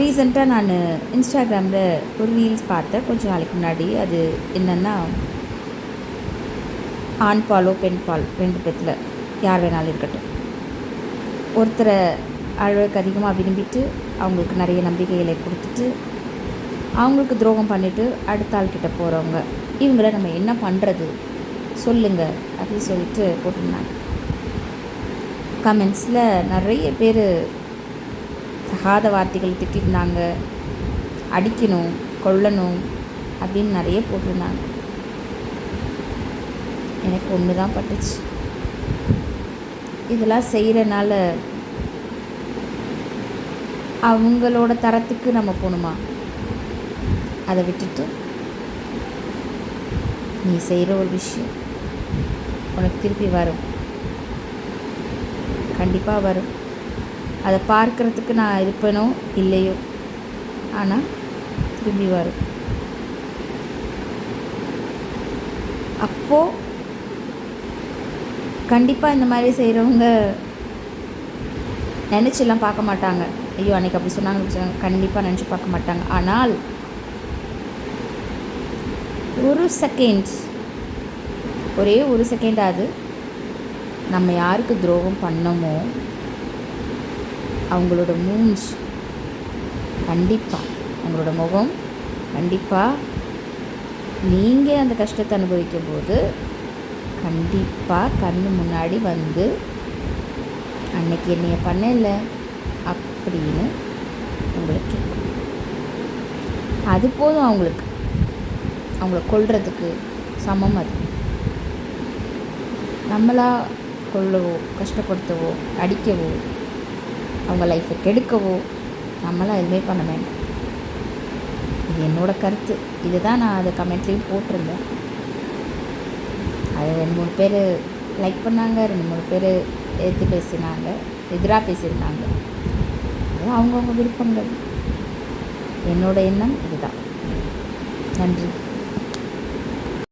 ரீசெண்டாக நான் இன்ஸ்டாகிராமில் ஒரு ரீல்ஸ் பார்த்தேன் கொஞ்சம் நாளைக்கு முன்னாடி. அது என்னென்னா, ஆண் பாலோ பெண் பால் 2 பேத்தில் யார் வேணாலும் இருக்கட்டும், ஒருத்தரை அளவுக்கு அதிகமாக விரும்பிட்டு அவங்களுக்கு நிறைய நம்பிக்கைகளை கொடுத்துட்டு அவங்களுக்கு துரோகம் பண்ணிவிட்டு அடுத்த ஆள்கிட்ட போகிறவங்க, இவங்கள நம்ம என்ன பண்ணுறது சொல்லுங்கள் அப்படின்னு சொல்லிட்டு போட்டிருந்தாங்க. கமெண்ட்ஸில் நிறைய பேர் தகாத வார்த்தைகள் திட்டிருந்தாங்க, அடிக்கணும் கொல்லணும் அப்படின்னு நிறைய போட்டிருந்தாங்க. எனக்கு ஒன்று தான் பட்டுச்சு, இதெல்லாம் செய்கிறனால அவங்களோட தரத்துக்கு நம்ம போகணுமா? அதை விட்டுட்டு நீ செய்கிற ஒரு விஷயம் உனக்கு திருப்பி வரும், கண்டிப்பாக வரும். அதை பார்க்குறதுக்கு நான் இருப்பேனோ இல்லையோ, ஆனால் திரும்பி வரும். அப்போது கண்டிப்பாக இந்த மாதிரி செய்கிறவங்க நினச்சிலாம் பார்க்க மாட்டாங்க, ஐயோ அன்றைக்கி அப்படி சொன்னாங்க, கண்டிப்பாக நினச்சி பார்க்க மாட்டாங்க. ஆனால் ஒரு செகண்ட், ஒரே ஒரு செகண்டாவது நம்ம யாருக்கு துரோகம் பண்ணமோ அவங்களோட மூஞ்சி கண்டிப்பாக, அவங்களோட முகம் கண்டிப்பாக நீங்கள் அந்த கஷ்டத்தை அனுபவிக்கும் போது கண்டிப்பாக கண்ணு முன்னாடி வந்து அன்னைக்கு என்னைய பண்ணல அப்படின்னு உங்களுக்கு கேட்கும். அது போதும் அவங்களுக்கு, அவங்கள கொல்றதுக்கு சமம் அது. நம்மளா கொல்லவோ கஷ்டப்படுத்தவோ அடிக்கவோ அவங்க லைஃப்பை கெடுக்கவோ நம்மளாம் எதுவுமே பண்ண வேண்டாம். இது என்னோடய கருத்து. இதுதான் நான் அதை கமெண்ட்லேயும் போட்டிருந்தேன். அது 2-3 பேர் லைக் பண்ணாங்க, 2-3 பேர் எதிர்த்து பேசினாங்க, எதிராக பேசியிருந்தாங்க. அது அவங்கவுங்க விருப்பங்கள். என்னோட எண்ணம் இதுதான். நன்றி.